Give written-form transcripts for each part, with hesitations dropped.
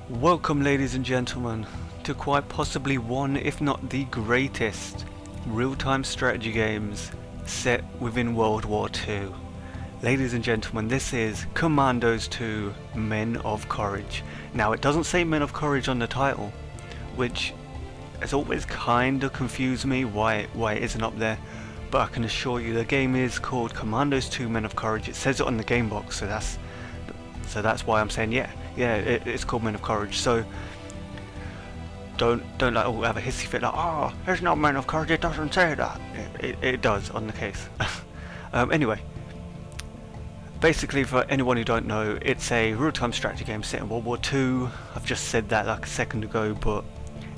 Welcome, ladies and gentlemen, to quite possibly one, if not the greatest, real-time strategy games set within World War II. Ladies and gentlemen, this is Commandos 2 Men of Courage. Now, it doesn't say Men of Courage on the title, which has always kind of confused me why it isn't up there, but I can assure you the game is called Commandos 2 Men of Courage. It says it on the game box, so that's why I'm saying it's called Men of Courage. So don't like have a hissy fit like, oh, there's no Men of Courage, it doesn't say that. It does on the case. Anyway, basically, for anyone who don't know, it's a real-time strategy game set in World War II. I've just said that like a second ago, but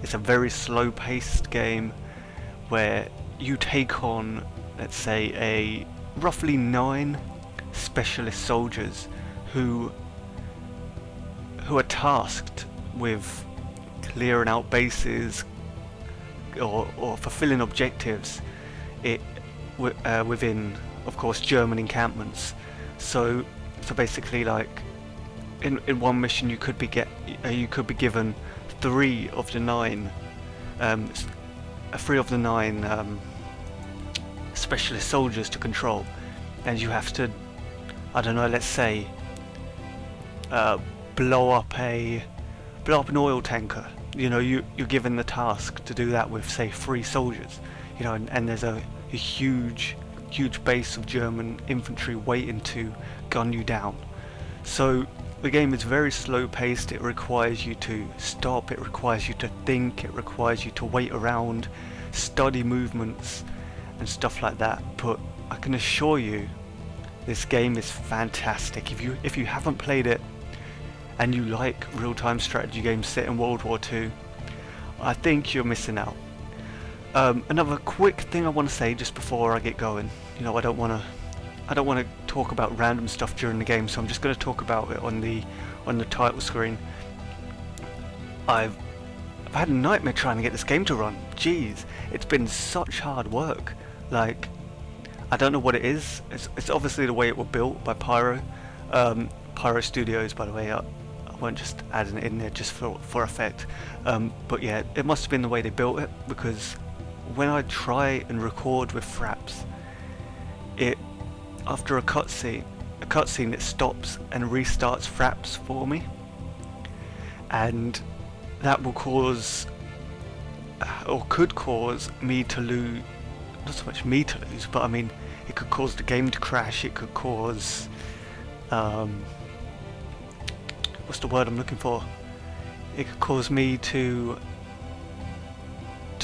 it's a very slow-paced game where you take on, let's say, a roughly 9 specialist soldiers who are tasked with clearing out bases or fulfilling objectives within, of course, German encampments. So basically, like in one mission, you could be given three of the nine specialist soldiers to control, and you have to, I don't know, let's say blow up an oil tanker. You know, you're given the task to do that with, say, 3 soldiers. You know, and there's a huge base of German infantry waiting to gun you down. So the game is very slow paced. It requires you to stop, it requires you to think, it requires you to wait around, study movements and stuff like that. But I can assure you this game is fantastic. If you haven't played it and you like real-time strategy games set in World War II, I think you're missing out. Another quick thing I want to say just before I get going. You know, I don't want to talk about random stuff during the game, so I'm just going to talk about it on the title screen. I've had a nightmare trying to get this game to run. Jeez, it's been such hard work. Like, I don't know what it is. It's obviously the way it was built by Pyro Studios, by the way. I won't just add it in there just for effect. But yeah, it must have been the way they built it, because when I try and record with fraps, after a cutscene it stops and restarts fraps for me, and that will cause or could cause me to lose. Not so much me to lose, but I mean, it could cause the game to crash. It could cause what's the word I'm looking for? It could cause me to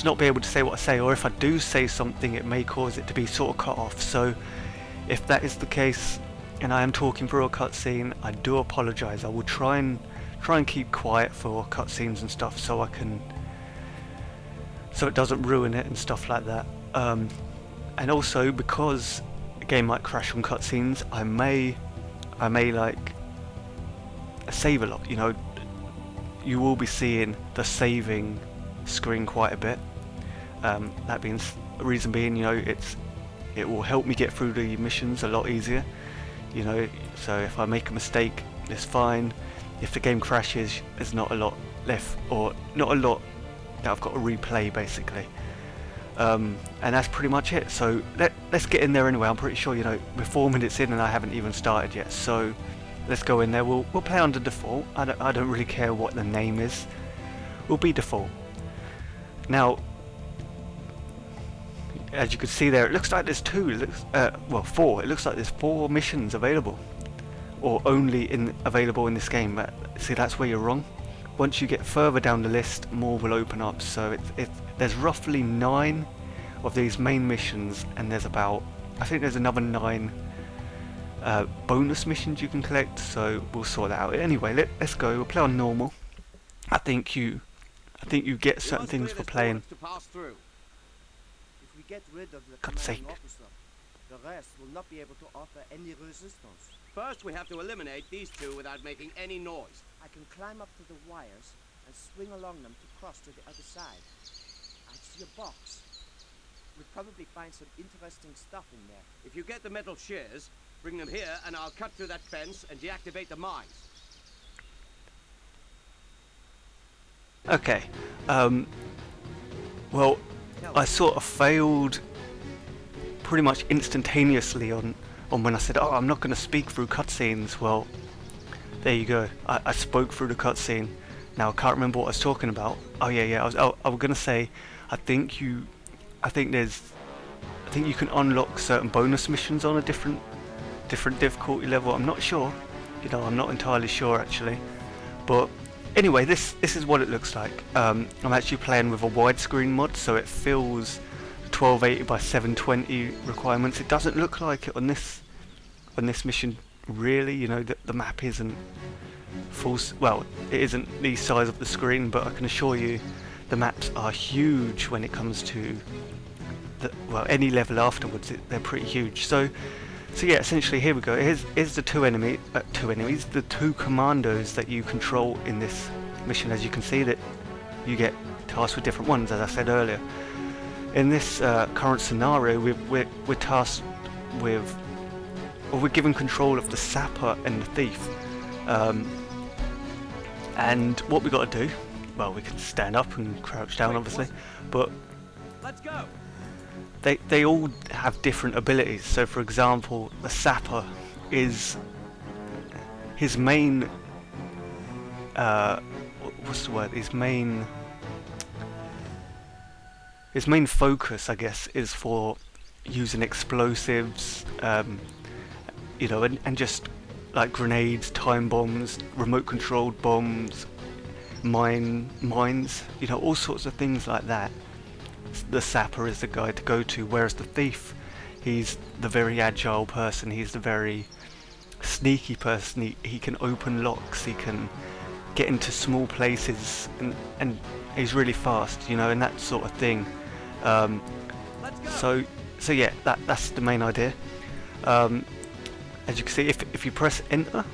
not be able to say what I say, or if I do say something, it may cause it to be sort of cut off. So if that is the case and I am talking through a cutscene, I do apologise. I will try and keep quiet for cutscenes and stuff, so it doesn't ruin it and stuff like that. And also, because a game might crash on cutscenes, I may like save a lot. You know, you will be seeing the saving screen quite a bit. That being the reason being, you know, it will help me get through the missions a lot easier. You know, so if I make a mistake, it's fine. If the game crashes, there's not a lot left, or not a lot that I've got to replay, basically. And that's pretty much it. So let's get in there anyway. I'm pretty sure, you know, we're 4 minutes in and I haven't even started yet. So let's go in there. We'll play under default. I don't really care what the name is. We'll be default. Now, as you can see there, it looks like there's 4. It looks like there's 4 missions available, or only available in this game. But see, that's where you're wrong. Once you get further down the list, more will open up. So there's roughly 9 of these main missions, and there's about, I think there's another 9 bonus missions you can collect. So we'll sort that out. Anyway, let's go. We'll play on normal. I think you get certain things for playing. If we get rid of the God's commanding sake. officer, the rest will not be able to offer any resistance. First, we have to eliminate these 2 without making any noise. I can climb up to the wires and swing along them to cross to the other side. I see a box. We'll probably find some interesting stuff in there. If you get the metal shears, bring them here and I'll cut through that fence and deactivate the mines. Okay. Well, I sort of failed pretty much instantaneously on when I said, oh, I'm not going to speak through cutscenes. Well, there you go. I spoke through the cutscene. Now I can't remember what I was talking about. Oh yeah. I was going to say, I think you can unlock certain bonus missions on a different difficulty level. I'm not sure. You know, I'm not entirely sure actually. But anyway, this is what it looks like. I'm actually playing with a widescreen mod, so it fills 1280 by 720 requirements. It doesn't look like it on this mission really. You know, the map isn't full. Well, it isn't the size of the screen, but I can assure you the maps are huge when it comes to any level afterwards. They're pretty huge. So yeah, essentially here we go. Here's the two enemies, the two commandos that you control in this mission. As you can see, that you get tasked with different ones, as I said earlier. In this current scenario, we're tasked with, or we're given control of the sapper and the thief. And what we got to do, well, we can stand up and crouch down, obviously, but Let's go. they all have different abilities. So, for example, the sapper is his main what's the word? His main focus, I guess, is for using explosives, you know, and just like grenades, time bombs, remote controlled bombs, mines, you know, all sorts of things like that. The sapper is the guy to go to, whereas the thief, he's the very agile person, he's the very sneaky person. He can open locks, he can get into small places, and he's really fast, you know, and that sort of thing. So yeah, that's the main idea. As you can see, if you press enter,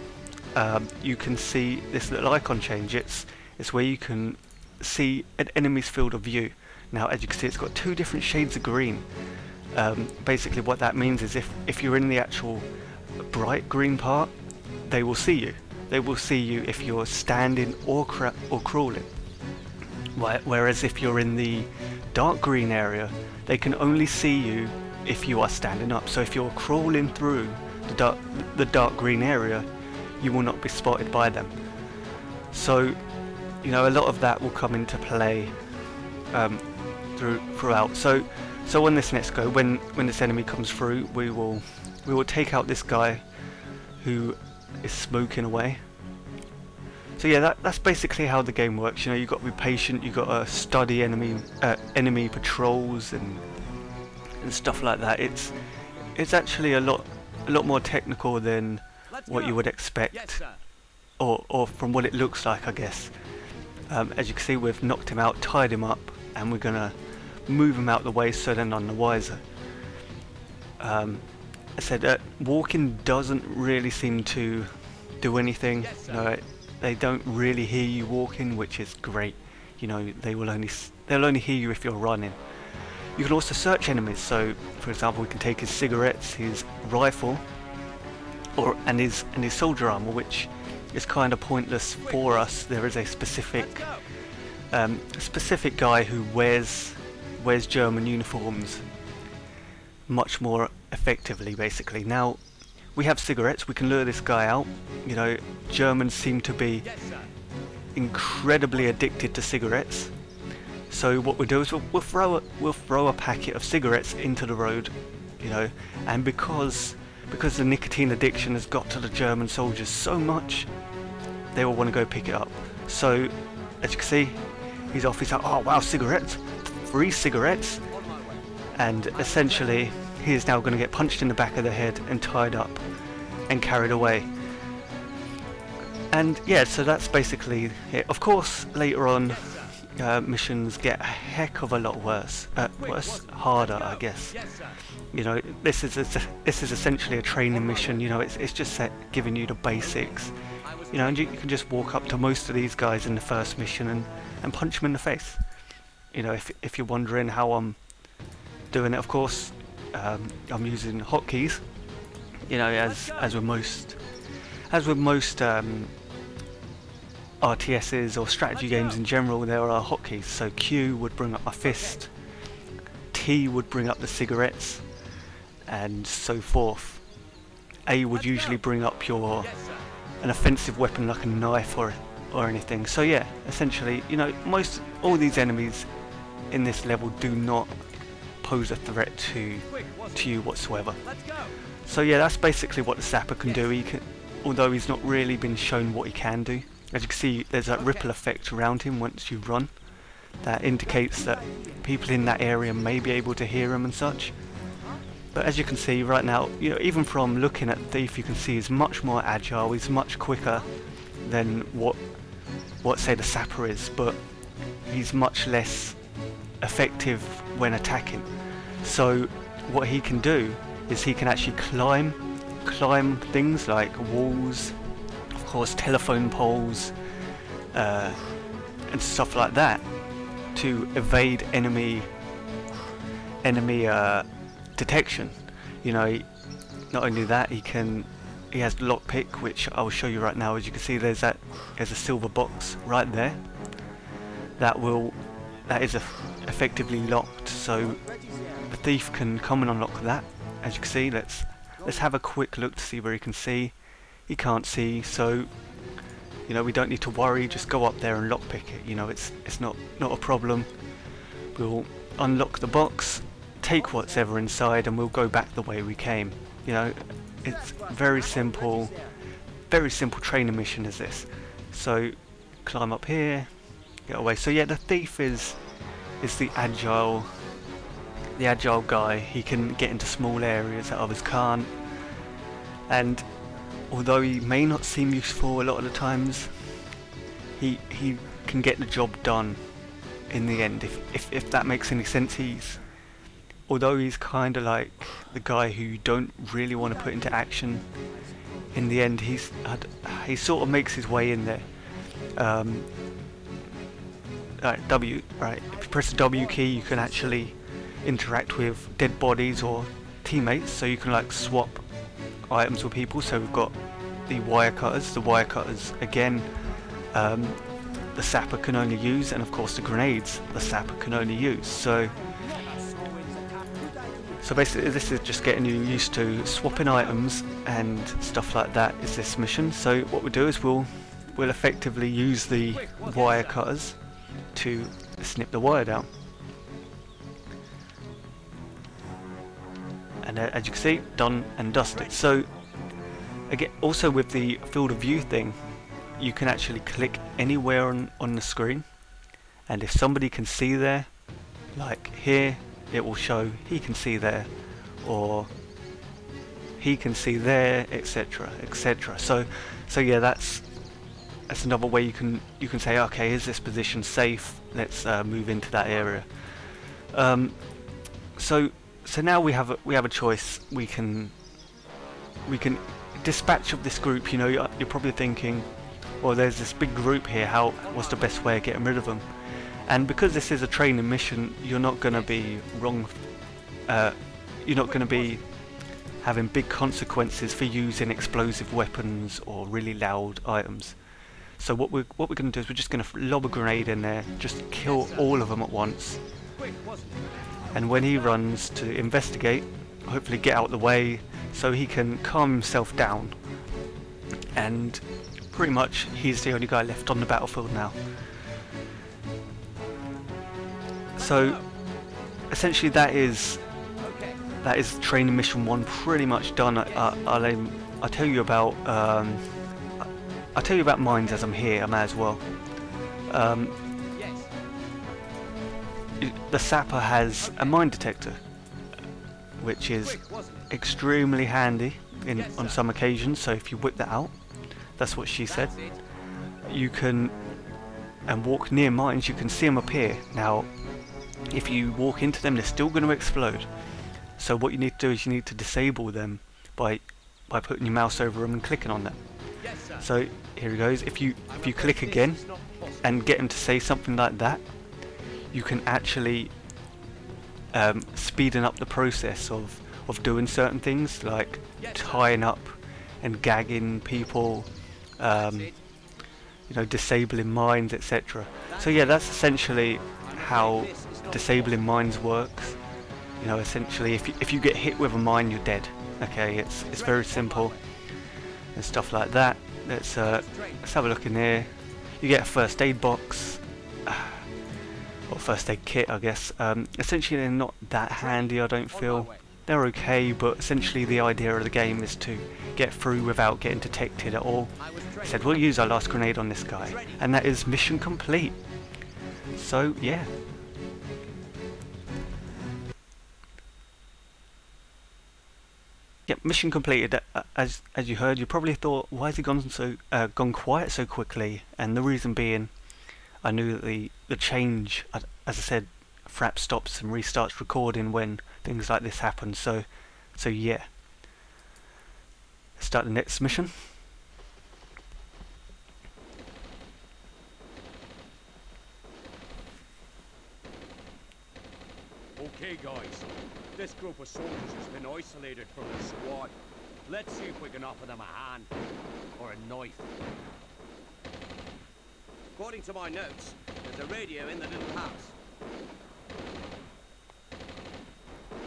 you can see this little icon change. It's where you can see an enemy's field of view. Now, as you can see, it's got two different shades of green. Basically what that means is if you're in the actual bright green part, they will see you. They will see you if you're standing or crawling. Whereas if you're in the dark green area, they can only see you if you are standing up. So if you're crawling through the dark green area, you will not be spotted by them. So, you know, a lot of that will come into play throughout. So on this next go, when this enemy comes through, we will take out this guy who is smoking away. So yeah, that's basically how the game works. You know, you've got to be patient, you've got to study enemy patrols and stuff like that. It's actually a lot more technical than what you would expect, Yes, sir. or from what it looks like, I guess. As you can see, we've knocked him out, tied him up, and we're gonna move him out the way so they're none the wiser. I said walking doesn't really seem to do anything. Yes, You know, they don't really hear you walking, which is great. You know, they'll only hear you if you're running. You can also search enemies. So, for example, we can take his cigarettes, his rifle, and his soldier armor, which is kind of pointless for us. There is a specific guy who wears German uniforms much more effectively, basically. Now, we have cigarettes, we can lure this guy out. You know, Germans seem to be Yes, sir. incredibly addicted to cigarettes. So what we do is we'll throw a packet of cigarettes into the road, you know, and because the nicotine addiction has got to the German soldiers so much, they will want to go pick it up. So, as you can see, he's off. He's like, oh wow, cigarettes, 3 cigarettes, On my way. and essentially he is now going to get punched in the back of the head and tied up and carried away. And yeah, so that's basically it. Of course, later on, missions get a heck of a lot worse, harder, I guess. Yes, sir. You know, this is essentially a training mission. You know, it's just giving you the basics. You know, and you can just walk up to most of these guys in the first mission and punch them in the face. You know, if you're wondering how I'm doing it, of course, I'm using hotkeys. You know, as with most RTSs or strategy games in general, there are hotkeys. So Q would bring up my fist, T would bring up the cigarettes, and so forth. A would usually bring up your an offensive weapon like a knife or anything. So yeah, essentially, you know, all these enemies in this level do not pose a threat to you whatsoever. So yeah, that's basically what the sapper can do. He can, although he's not really been shown what he can do. As you can see, there's that ripple effect around him once you run. That indicates that people in that area may be able to hear him and such. But as you can see right now, you know, even from looking at Thief, you can see he's much more agile. He's much quicker than what say the sapper is, but he's much less effective when attacking. So what he can do is he can actually climb things like walls, of course telephone poles, and stuff like that, to evade enemy detection. You know, not only that, he has lockpick, which I'll show you right now. As you can see, there's a silver box right there that is effectively locked, so the thief can come and unlock that. As you can see, let's have a quick look to see where he can see. He can't see, so you know, we don't need to worry. Just go up there and lockpick it. You know, it's not a problem. We'll unlock the box, take what's ever inside, and we'll go back the way we came. You know, it's very simple training mission is this. So climb up here, get away. So yeah, the thief is the agile guy. He can get into small areas that others can't, and although he may not seem useful a lot of the times, he can get the job done in the end, if that makes any sense. Although he's kind of like the guy who you don't really want to put into action, in the end he sort of makes his way in there. If you press the W key, you can actually interact with dead bodies or teammates, so you can like swap items with people. So we've got the wire cutters again, the sapper can only use, and of course the grenades the sapper can only use. So basically this is just getting you used to swapping items and stuff like that is this mission. So what we'll do is we'll effectively use the wire cutters to snip the wire down. And as you can see, done and dusted. So again, also with the field of view thing, you can actually click anywhere on the screen, and if somebody can see there, like here, it will show he can see there, or he can see there, etc., etc. So yeah, that's another way you can say, okay, is this position safe? Let's move into that area. So now we have a choice. We can dispatch of this group. You know, you're probably thinking, well, there's this big group here. What's the best way of getting rid of them? And because this is a training mission, you're not going to be wrong. You're not going to be having big consequences for using explosive weapons or really loud items. So what we're going to do is we're just going to lob a grenade in there, just kill all of them at once. And when he runs to investigate, hopefully get out of the way so he can calm himself down. And pretty much he's the only guy left on the battlefield now. So essentially that is training mission 1 pretty much done. I'll tell you about mines as I'm here. I may as well. The sapper has a mine detector, which is extremely handy on some occasions. So if you whip that out, that's what she said. You can walk near mines. You can see them appear. Now, if you walk into them, they're still going to explode. So what you need to do is you need to disable them by putting your mouse over them and clicking on them. So here he goes. If you click again and get him to say something like that, you can actually speeding up the process of doing certain things, like tying up and gagging people, you know, disabling mines, etc. So yeah, that's essentially how disabling mines works. You know, essentially, if you get hit with a mine, you're dead. Okay, it's very simple and stuff like that. Let's have a look in here. You get a first aid box, or first aid kit, I guess. Essentially, they're not that handy, I don't feel. They're okay, but essentially the idea of the game is to get through without getting detected at all. I said we'll use our last grenade on this guy, and that is mission complete. So yeah. Yep, mission completed. As you heard, you probably thought, why has he gone quiet so quickly? And the reason being, I knew that the change, as I said, Fraps stops and restarts recording when things like this happen. So yeah. Let's start the next mission. Okay, guys. This group of soldiers has been isolated from the squad. Let's see if we can offer them a hand. Or a knife. According to my notes, there's a radio in the little house.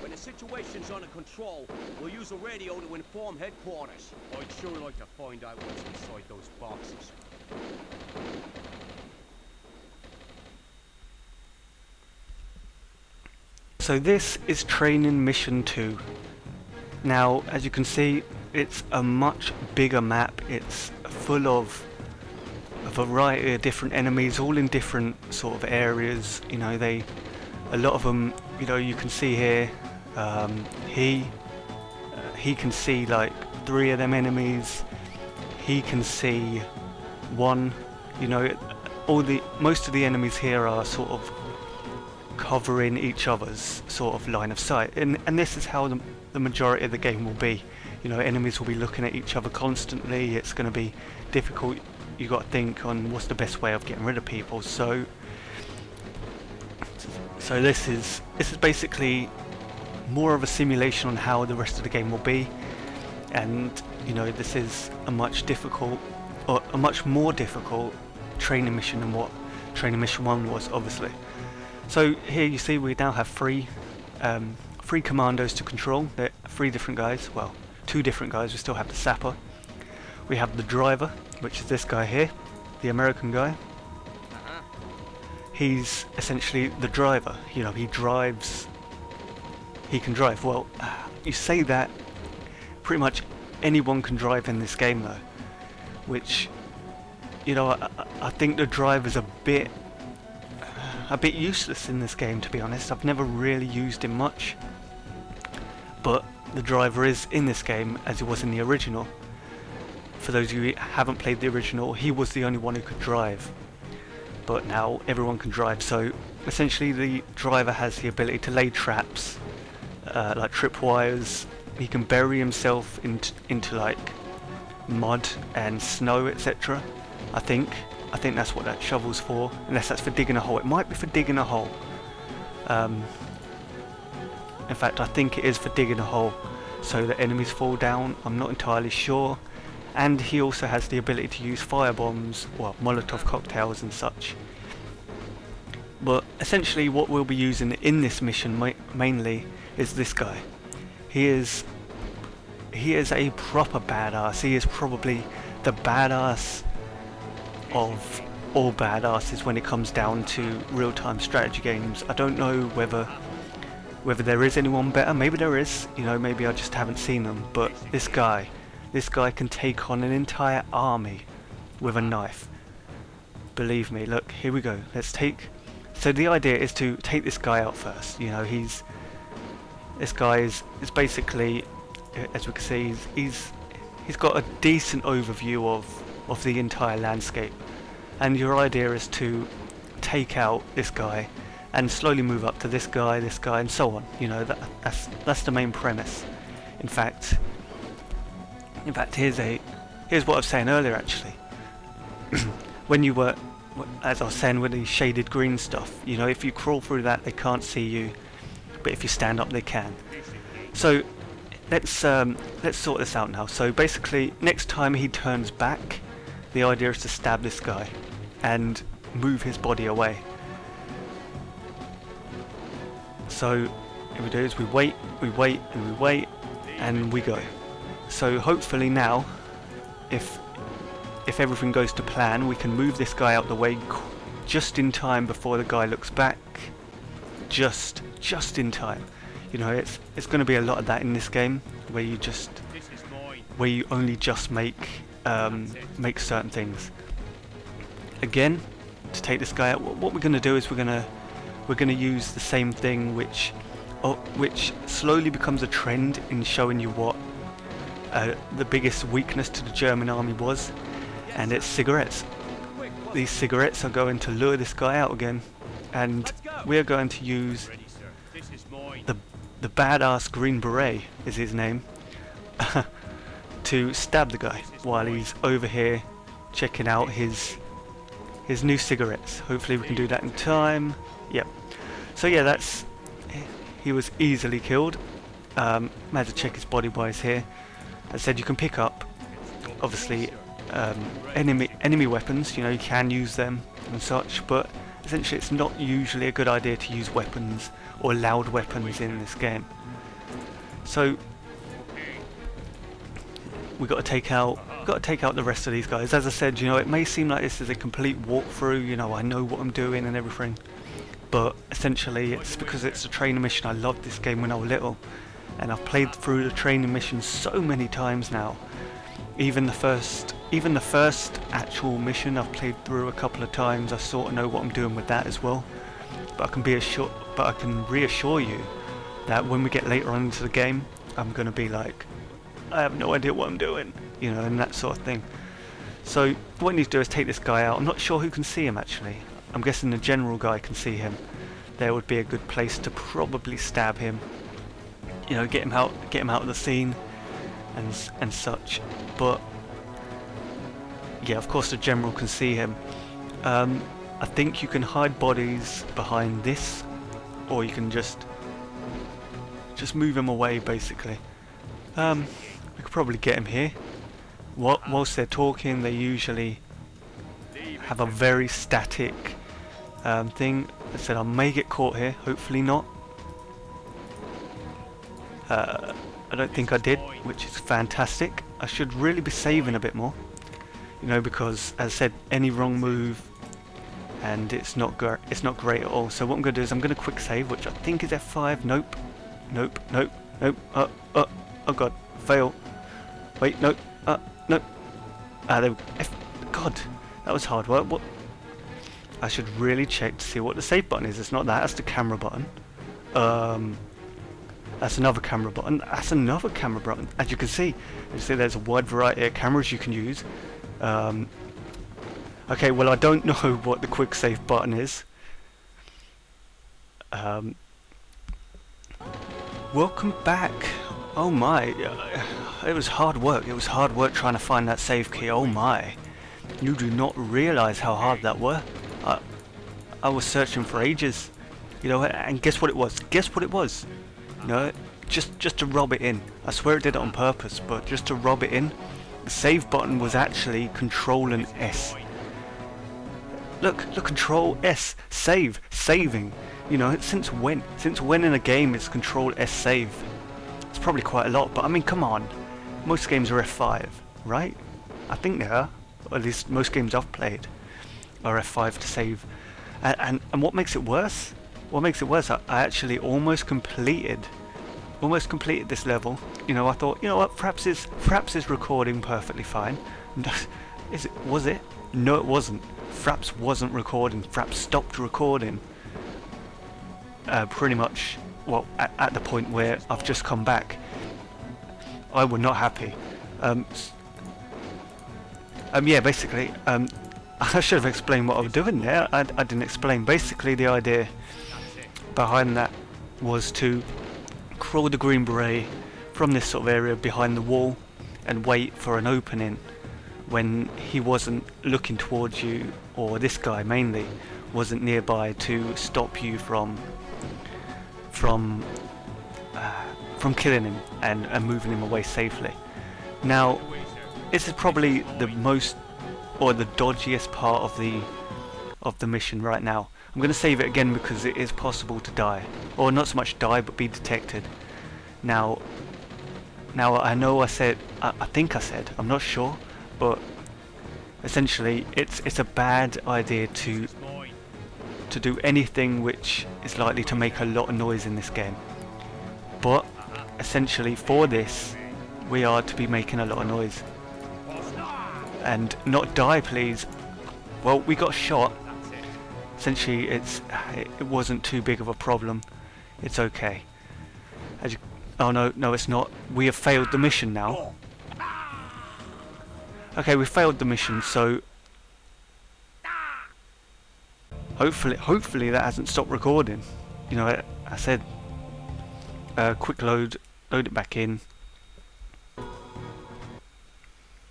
When the situation's under control, we'll use a radio to inform headquarters. I'd sure like to find out what's inside those boxes. So this is training mission 2. Now, as you can see, it's a much bigger map. It's full of a variety of different enemies, all in different sort of areas. You know, a lot of them, you know, you can see here. He can see like 3 of them enemies. He can see 1. You know, most of the enemies here are sort of covering each other's sort of line of sight, and this is how the majority of the game will be. You know, enemies will be looking at each other constantly. It's going to be difficult. You got to think on what's the best way of getting rid of people. So this is basically more of a simulation on how the rest of the game will be, and you know, this is a much more difficult training mission than what training mission 1 was, obviously. So here you see we now have 3 commandos to control. They're 3 different guys, well, 2 different guys. We still have the sapper. We have the driver, which is this guy here, the American guy. He's essentially the driver. You know, he drives. He can drive. Well, you say that, pretty much anyone can drive in this game though, which, you know, I think the driver's a bit useless in this game, to be honest. I've never really used him much, but the driver is in this game as he was in the original. For those of you who haven't played the original, he was the only one who could drive, but now everyone can drive. So essentially the driver has the ability to lay traps, like tripwires. He can bury himself into like mud and snow, etc. I think that's what that shovel's for, unless that's for digging a hole. It might be for digging a hole. In fact, I think it is for digging a hole so that enemies fall down. I'm not entirely sure. And he also has the ability to use firebombs, well, Molotov cocktails and such. But essentially what we'll be using in this mission mainly is this guy. He is a proper badass. He is probably the badass of all badasses when it comes down to real-time strategy games. I don't know whether there is anyone better. Maybe there is, you know, maybe I just haven't seen them, but this guy can take on an entire army with a knife. Believe me. Look, here we go. So the idea is to take this guy out first. You know, this guy is basically, as we can see, he's got a decent overview of the entire landscape, and your idea is to take out this guy and slowly move up to this guy, and so on. You know, that's the main premise. In fact, here's what I was saying earlier. Actually, when you were, as I was saying, with the shaded green stuff, you know, if you crawl through that, they can't see you, but if you stand up, they can. So let's sort this out now. So basically, next time he turns back, the idea is to stab this guy and move his body away. So what we do is we wait, and we go. So hopefully now, if everything goes to plan, we can move this guy out the way just in time before the guy looks back. Just in time. You know, it's going to be a lot of that in this game, where you only just make certain things. Again, to take this guy out, what we're going to do is we're going to use the same thing, which slowly becomes a trend in showing you what the biggest weakness to the German army was, and it's cigarettes. These cigarettes are going to lure this guy out again, and we're going to use the badass Green Beret, is his name, to stab the guy while he's over here checking out his new cigarettes. Hopefully we can do that in time. Yep. So yeah, he was easily killed. I had to check his body wise here. As I said, you can pick up obviously enemy weapons, you know, you can use them and such, but essentially it's not usually a good idea to use weapons or loud weapons in this game. So we got to take out the rest of these guys. As I said, you know, it may seem like this is a complete walkthrough, you know, I know what I'm doing and everything, but essentially it's because it's a training mission. I loved this game when I was little, and I've played through the training mission so many times now. Even the first actual mission I've played through a couple of times. I sort of know what I'm doing with that as well. But I can reassure you that when we get later on into the game, I'm gonna be like, I have no idea what I'm doing, you know, and that sort of thing. So what I need to do is take this guy out. I'm not sure who can see him actually. I'm guessing the general guy can see him. There would be a good place to probably stab him. You know, get him out of the scene and such. But yeah, of course the general can see him. I think you can hide bodies behind this, or you can just move him away basically. We could probably get him here. Whilst they're talking, they usually have a very static thing. I said I may get caught here, hopefully not. I don't think I did, which is fantastic. I should really be saving a bit more, you know, because as I said, any wrong move and it's not great at all. So what I'm going to do is I'm going to quick save, which I think is F5. Nope. Oh god, fail. Wait, no. There we go. God, that was hard work. What? I should really check to see what the save button is. It's not that. That's the camera button. That's another camera button. That's another camera button. As you can see, there's a wide variety of cameras you can use. Okay, well I don't know what the quick save button is. Welcome back. Oh my, it was hard work. It was hard work trying to find that save key. Oh my, you do not realise how hard that were. I was searching for ages, you know, and guess what it was? Guess what it was? No, just to rub it in. I swear it did it on purpose, but just to rub it in. The save button was actually Control and S. Look, Control S, saving. You know, since when in a game is Control S save? It's probably quite a lot, but I mean, come on. Most games are F5, right? I think they are. Or at least most games I've played are F5 to save. And what makes it worse? What makes it worse? I actually almost completed this level. You know, I thought, you know what, Fraps is recording perfectly fine. Was it? No, it wasn't. Fraps wasn't recording. Fraps stopped recording. Pretty much, well, at the point where I've just come back. I was not happy. Yeah, basically, I should have explained what I was doing there. I didn't explain. Basically, the idea behind that was to crawl the Green Beret from this sort of area behind the wall and wait for an opening when he wasn't looking towards you, or this guy mainly wasn't nearby, to stop you from killing him and moving him away safely. Now, this is probably the most or the dodgiest part of the mission right now. I'm going to save it again because it is possible to die, or not so much die, but be detected. Now I know I think I said, I'm not sure, but essentially it's a bad idea to do anything which is likely to make a lot of noise in this game. But essentially for this, we are to be making a lot of noise. And not die, please. Well, we got shot. Essentially it wasn't too big of a problem. It's okay. Oh no, it's not. We have failed the mission now. Okay, we failed the mission, so hopefully that hasn't stopped recording. You know, I said quick load it back in.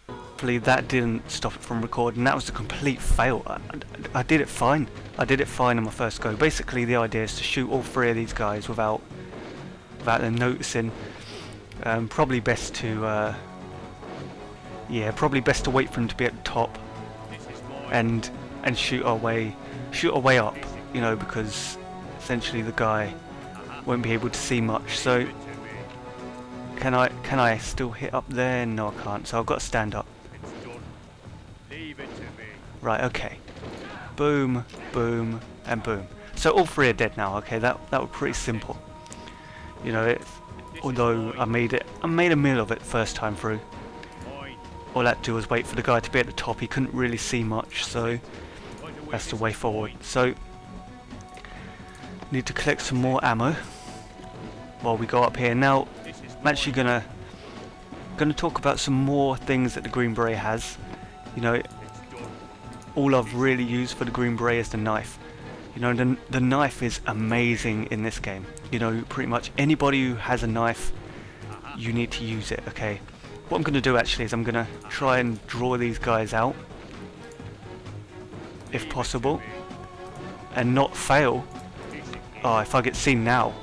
Hopefully that didn't stop it from recording. That was a complete fail. I did it fine. I did it fine on my first go. Basically the idea is to shoot all three of these guys without them noticing. Probably best to wait for them to be at the top and shoot our way up, you know, because essentially the guy won't be able to see much. So can I still hit up there? No, I can't. So I've got to stand up. Right, okay. Boom, boom, and boom. So all three are dead now. Okay, that was pretty simple. You know, although I made a meal of it first time through. All I had to do was wait for the guy to be at the top. He couldn't really see much, so that's the way forward. So need to collect some more ammo while we go up here. Now I'm actually gonna talk about some more things that the Green Beret has. You know, all I've really used for the Green Beret is the knife. You know, the knife is amazing in this game. You know, pretty much anybody who has a knife, you need to use it, okay? What I'm going to do actually is I'm going to try and draw these guys out, if possible, and not fail. Oh, if I get seen now,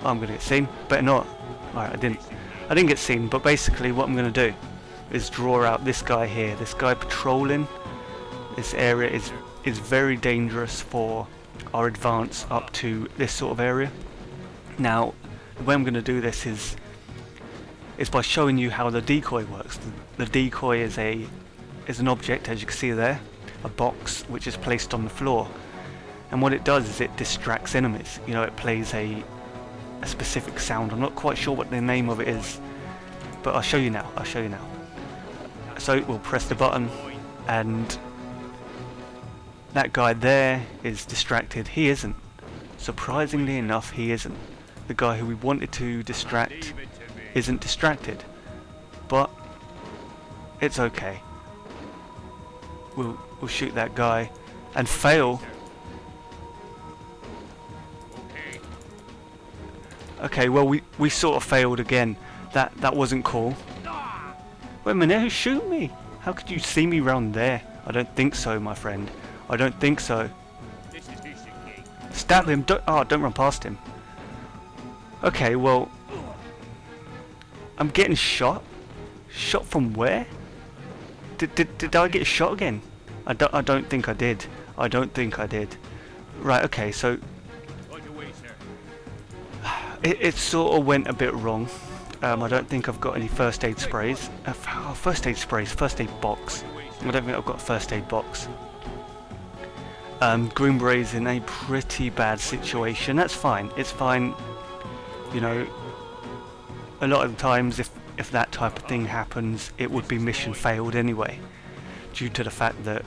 I'm going to get seen. Better not. Alright, I didn't get seen, but basically what I'm going to do is draw out this guy here. This guy patrolling this area is very dangerous for our advance up to this sort of area. Now, the way I'm going to do this is by showing you how the decoy works. The decoy is an object, as you can see there, a box which is placed on the floor, and what it does is it distracts enemies. You know, it plays a specific sound. I'm not quite sure what the name of it is, but I'll show you now. So we'll press the button, and that guy there is distracted. He isn't. Surprisingly enough, he isn't. The guy who we wanted to distract isn't distracted. But it's okay. We'll shoot that guy and fail. Okay, well we sort of failed again. That wasn't cool. Wait a minute, who shoot me? How could you see me round there? I don't think so, my friend. I don't think so. Stab him! Don't run past him. Okay, well, I'm getting shot. Shot from where? Did I get shot again? I don't think I did. I don't think I did. Right. Okay. So it sort of went a bit wrong. I don't think I've got any first aid sprays. First aid box. I don't think I've got a first aid box. Green Beret's in a pretty bad situation. That's fine. It's fine. You know, a lot of the times if that type of thing happens, it would be mission failed anyway, due to the fact that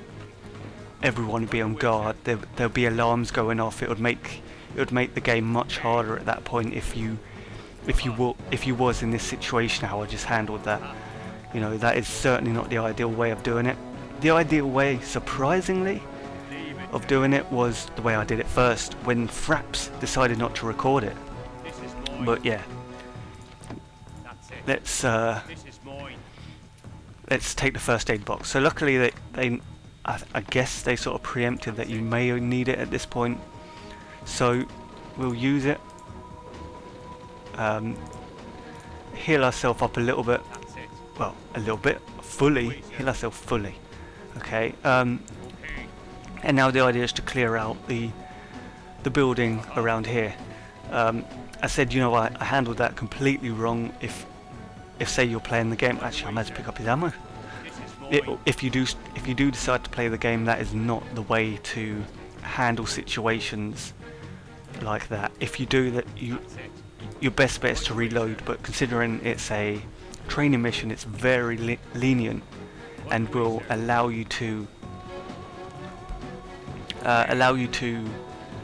everyone would be on guard. There'll be alarms going off. It would make the game much harder at that point if you was in this situation. How I just handled that. You know, that is certainly not the ideal way of doing it. The ideal way, surprisingly, of doing it was the way I did it first, when Fraps decided not to record it. But yeah, let's take the first aid box. So luckily I guess they sort of preempted that you may need it at this point, so we'll use it. Heal ourselves up a little bit. Well, a little bit. Fully. Heal ourselves fully. Okay, and now the idea is to clear out the building around here. I said, you know, I handled that completely wrong. If say you're playing the game, actually I might pick up his ammo. If you do decide to play the game, that is not the way to handle situations like that. If you do that, your best bet is to reload. But considering it's a training mission, it's very lenient and will allow you to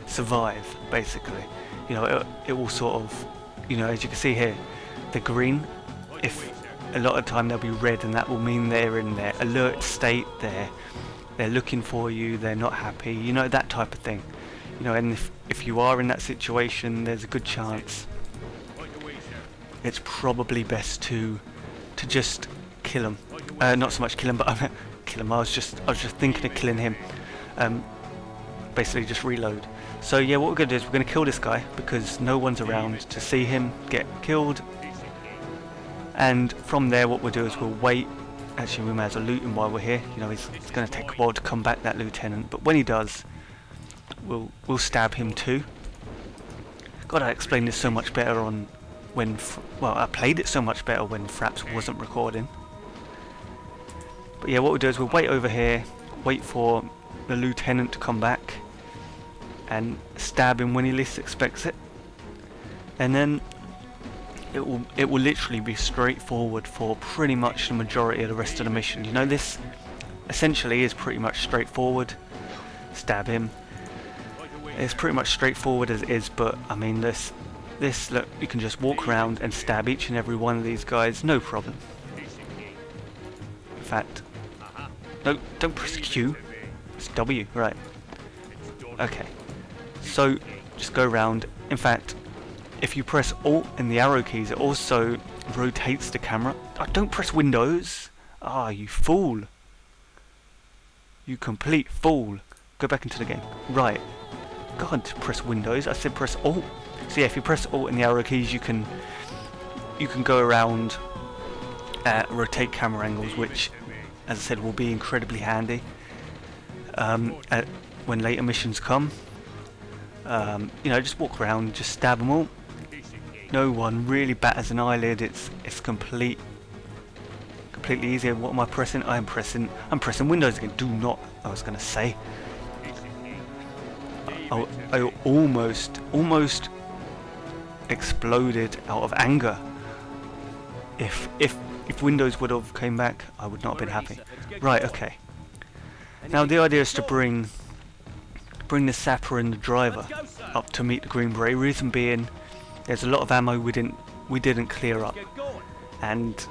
survive. Basically, you know, it will sort of, you know, as you can see here, the green. If a lot of the time they'll be red, and that will mean they're in their alert state. They're looking for you. They're not happy. You know, that type of thing. You know, and if you are in that situation, there's a good chance it's probably best to just kill him. Not so much kill him, but kill him. I was just thinking of killing him. Basically, just reload. So yeah, what we're gonna do is we're gonna kill this guy because no one's around to see him get killed. And from there, what we'll do is we'll wait. Actually, we may as well loot him while we're here. You know, it's going to take a while to come back, that lieutenant. But when he does, we'll stab him too. God, I explained this so much better on when. Well, I played it so much better when Fraps wasn't recording. But yeah, what we'll do is we'll wait over here, wait for the lieutenant to come back, and stab him when he least expects it. And then it will literally be straightforward for pretty much the majority of the rest of the mission. You know, this essentially is pretty much straightforward. Stab him. It's pretty much straightforward as it is, but I mean, this look, you can just walk around and stab each and every one of these guys, no problem. In fact, no, don't press Q. It's W, right? Okay. So just go around. In fact, if you press Alt and the arrow keys, it also rotates the camera. Oh, don't press Windows. Ah, you fool. You complete fool. Go back into the game. Right. God, press Windows. I said press Alt. So yeah, if you press Alt and the arrow keys, you can go around, rotate camera angles, which, as I said, will be incredibly handy when later missions come. You know, just walk around, just stab them all. No one really batters an eyelid. It's completely easy. What am I pressing? I'm pressing Windows again. Do not. I was going to say. I almost exploded out of anger. If Windows would have came back, I would not have been happy. Right. Okay. Now the idea is to bring the sapper and the driver up to meet the Green Beret. Reason being, there's a lot of ammo we didn't clear up, and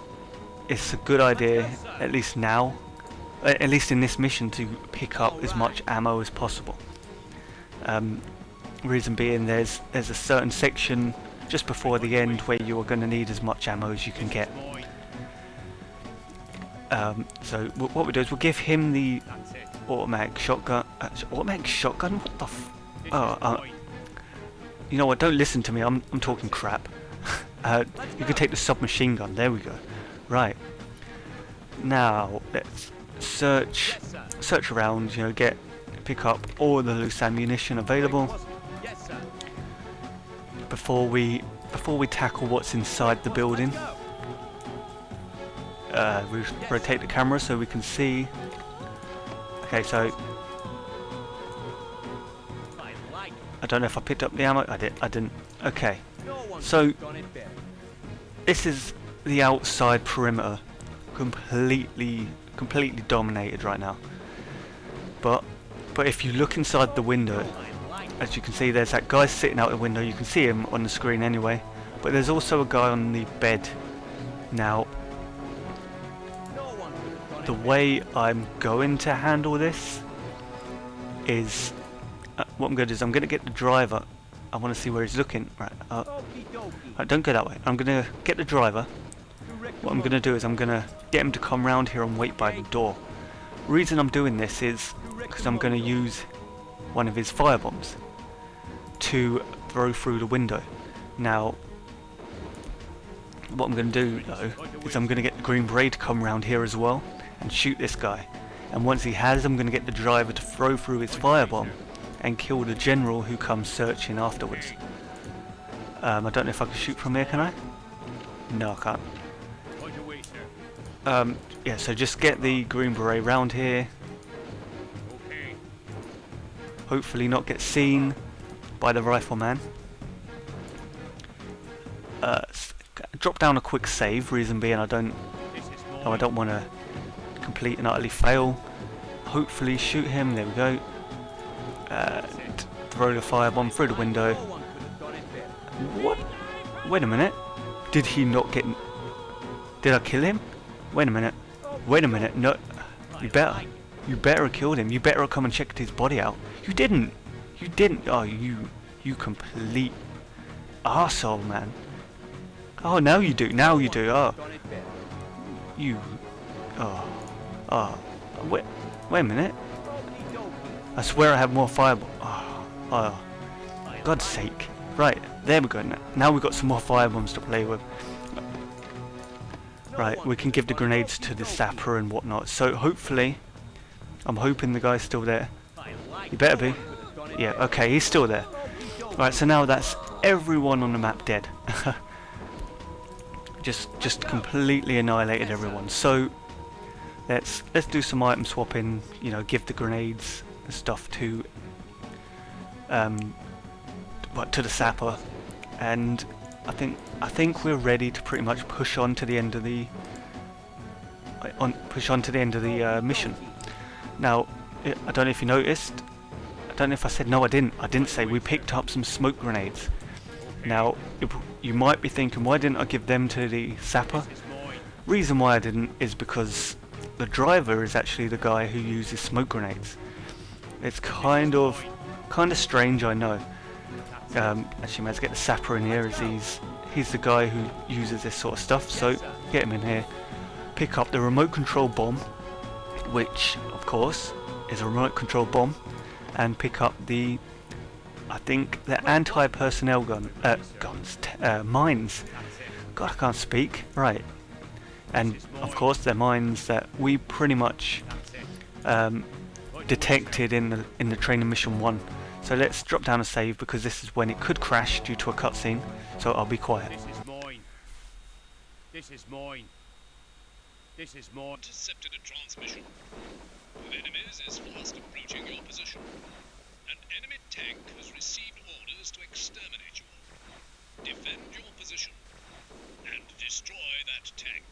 it's a good idea, at least now, at least in this mission, to pick up as much ammo as possible. Reason being, there's a certain section just before the end where you are going to need as much ammo as you can get. So what we do is we'll give him the automatic shotgun. Automatic shotgun? What the f... Oh, you know what, don't listen to me, I'm talking crap. You can take the submachine gun, there we go. Right. Now, let's search around, you know, pick up all the loose ammunition available before we tackle what's inside the building. Rotate the camera so we can see. Okay, so I don't know if I picked up the ammo. I didn't. Okay. So this is the outside perimeter, completely dominated right now. But if you look inside the window, as you can see, there's that guy sitting out the window. You can see him on the screen anyway. But there's also a guy on the bed. Now, the way I'm going to handle this is, what I'm going to do is I'm going to get the driver. I want to see where he's looking. Right, don't go that way. I'm going to get the driver. What I'm going to do is I'm going to get him to come round here and wait by the door. The reason I'm doing this is because I'm going to use one of his firebombs to throw through the window. Now, what I'm going to do though is I'm going to get the Green Beret to come round here as well and shoot this guy. and once he has, I'm going to get the driver to throw through his firebomb and kill the general who comes searching afterwards. I don't know if I can shoot from here, can I? No, I can't. Yeah, so just get the Green Beret round here. Hopefully not get seen by the rifleman. Drop down a quick save, reason being I don't want to complete and utterly fail. Hopefully shoot him, there we go. Throw the firebomb through the window. What? Wait a minute. Did he not get... Did I kill him? Wait a minute. Wait a minute. No. You better have killed him. You better have come and checked his body out. You didn't. You didn't. Oh, you complete arsehole, man. Oh, now you do. Now you do. Oh. You. Oh. Oh. Wait a minute. I swear I have more fireball. Oh. Oh. God's sake. Right. There we go. Now we've got some more firebombs to play with. Right. We can give the grenades to the sapper and whatnot. So hopefully, I'm hoping the guy's still there. He better be. Yeah. Okay. He's still there. Right. So now that's everyone on the map dead. just completely annihilated everyone. So let's do some item swapping. You know, give the grenades and stuff to to the sapper, and I think we're ready to pretty much push on to the end of the mission. Now, I don't know if you noticed. I don't know if I said no. I didn't say we picked up some smoke grenades. Now, you might be thinking, why didn't I give them to the sapper? Reason why I didn't is because the driver is actually the guy who uses smoke grenades. It's kind of strange, I know. Actually, let's get the sapper in here, as he's the guy who uses this sort of stuff. So get him in here. Pick up the remote control bomb, which of course is a remote control bomb, and pick up the, I think, the anti-personnel mines. God, I can't speak. Right. And of course they're mines that we pretty much detected in the training mission 1. So let's drop down a save, because this is when it could crash due to a cutscene. So I'll be quiet. This is mine. This is mine. This is mine. Intercepted a transmission. With enemies is fast approaching your position. An enemy tank has received orders to exterminate you. Defend your position and destroy that tank.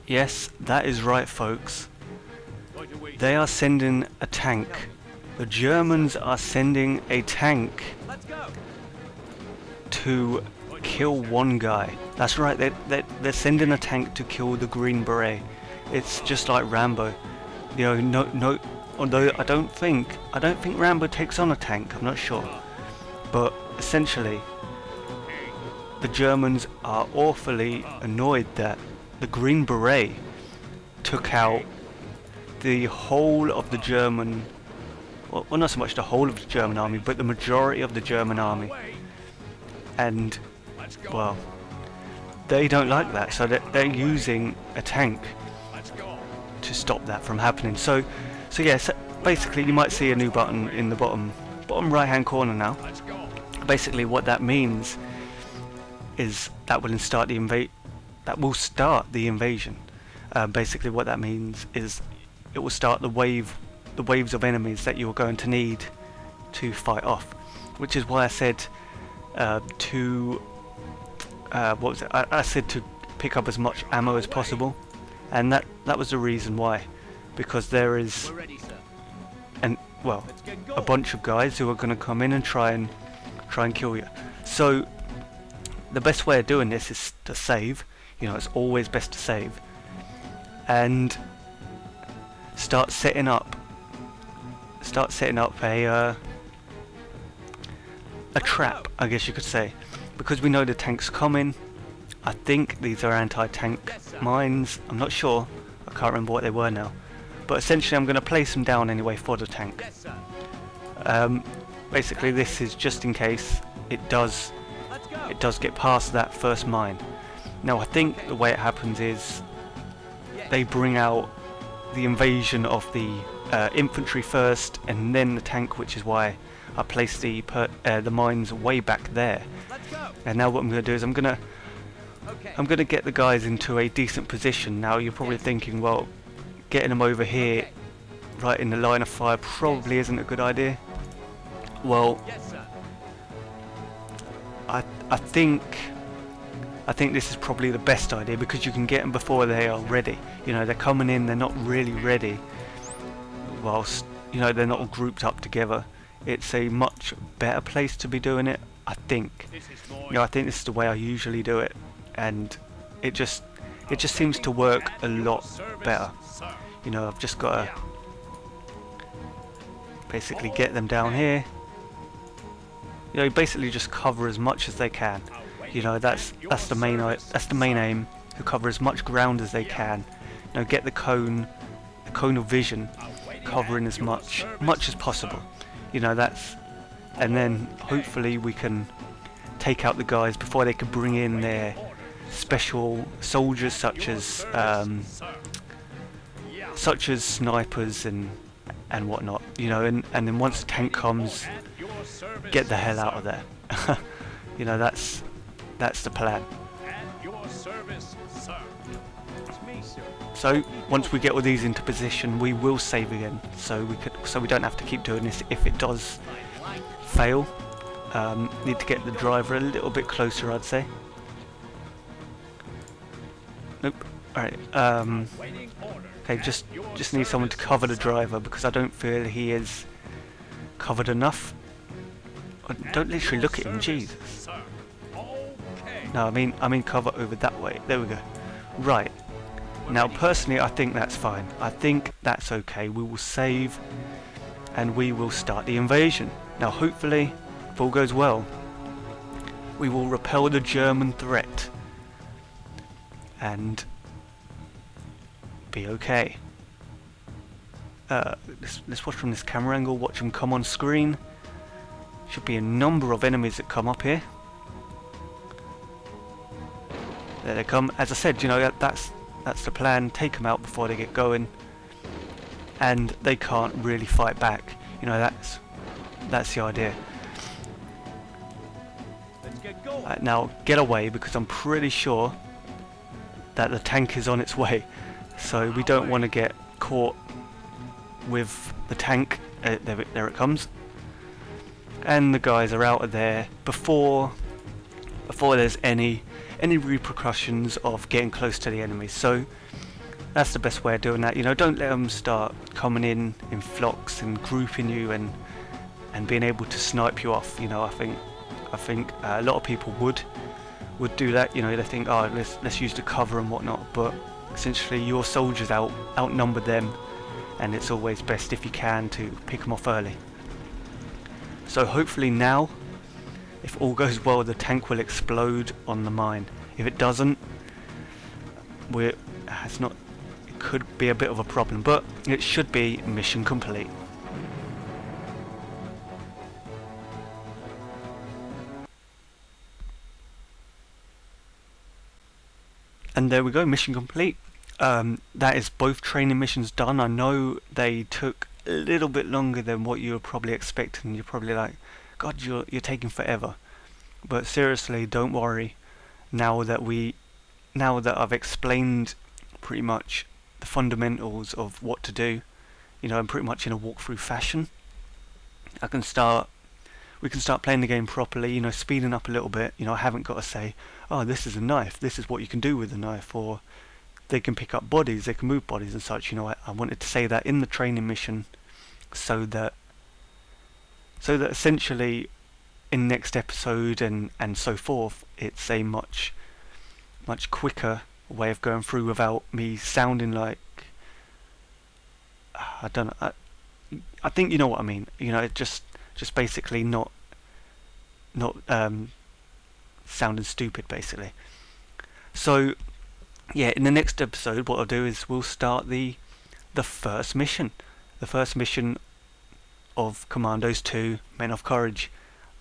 Yes, that is right, folks. They are sending a tank. The Germans are sending a tank to kill one guy. That's right, they're sending a tank to kill the Green Beret. It's just like Rambo. You know, although I don't think Rambo takes on a tank, I'm not sure. But essentially, the Germans are awfully annoyed that the Green Beret took out the whole of the German, well, not so much the whole of the German army, but the majority of the German army. And, well, they don't like that, so they're using a tank to stop that from happening. So yes, basically you might see a new button in the bottom right hand corner now. Basically what that means is that will start the invasion. Basically what that means is it will start the waves of enemies that you're going to need to fight off, which is why I said what was it? I said to pick up as much ammo as possible, and that was the reason why, because there is a bunch of guys who are going to come in and try and kill you. So the best way of doing this is to save. You know, it's always best to save and start setting up a trap, I guess you could say, because we know the tank's coming. I think these are anti-tank mines. I'm not sure. I can't remember what they were now. But essentially, I'm going to place them down anyway for the tank. Basically, this is just in case it does get past that first mine. Now I think the way it happens is they bring out the invasion of the infantry first, and then the tank, which is why I placed the mines way back there. And now what I'm going to do is I'm going to get the guys into a decent position. Now you're probably thinking, well, getting them over here right in the line of fire probably isn't a good idea. Well, I think this is probably the best idea, because you can get them before they are ready. You know, they're coming in, they're not really ready, whilst, you know, they're not all grouped up together. It's a much better place to be doing it, I think. You know, I think this is the way I usually do it, and it just seems to work a lot better. You know, I've just got to basically get them down here. You know, basically just cover as much as they can. You know, that's the main aim, to cover as much ground as they can. You know, get the cone of vision covering as much as possible. You know, and then hopefully we can take out the guys before they can bring in their special soldiers, such as snipers and whatnot. You know, and then once the tank comes, get the hell out of there. You know, that's the plan. So once we get all these into position, we will save again, so we don't have to keep doing this if it does fail. Need to get the driver a little bit closer, I'd say. Nope. Alright, okay, just need someone to cover the driver, because I don't feel he is covered enough. Don't literally look at him, Jesus. No, I mean cover over that way. There we go. Right. Now, personally, I think that's fine. I think that's okay. We will save, and we will start the invasion. Now, hopefully, if all goes well, we will repel the German threat and be okay. Let's watch from this camera angle. Watch them come on screen. Should be a number of enemies that come up here. There they come. As I said, you know, that's the plan. Take them out before they get going, and they can't really fight back. You know, that's the idea. Now get away, because I'm pretty sure that the tank is on its way, so we don't want to get caught with the tank. There it comes, and the guys are out of there before there's any repercussions of getting close to the enemy. So that's the best way of doing that. You know, don't let them start coming in flocks and grouping you and being able to snipe you off. You know, I think a lot of people would do that. You know, they think, oh, let's use the cover and whatnot, but essentially your soldiers outnumber them, and it's always best, if you can, to pick them off early. So hopefully now, if all goes well, the tank will explode on the mine. If it doesn't, it could be a bit of a problem, but it should be mission complete. And there we go, mission complete. That is both training missions done. I know they took a little bit longer than what you were probably expecting. You're probably like, God, you're taking forever. But seriously, don't worry. Now that I've explained pretty much the fundamentals of what to do, you know, and pretty much in a walkthrough fashion, we can start playing the game properly, you know, speeding up a little bit. You know, I haven't got to say, oh, this is a knife, this is what you can do with a knife, or they can pick up bodies, they can move bodies and such. You know, I wanted to say that in the training mission, so that essentially in next episode and so forth, it's a much quicker way of going through without me sounding like, I don't know, I think you know what I mean. You know, just basically not sounding stupid, basically. So yeah, in the next episode, what I'll do is we'll start the first mission of Commandos 2 Men of Courage.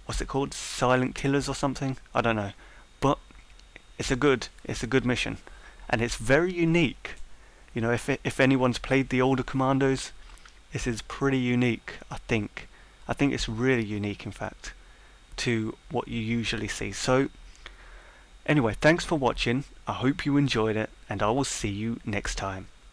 What's it called? Silent Killers or something? I don't know. But it's a good mission, and it's very unique. You know, if anyone's played the older Commandos, this is pretty unique. I think it's really unique, in fact, to what you usually see. So anyway, thanks for watching. I hope you enjoyed it, and I will see you next time.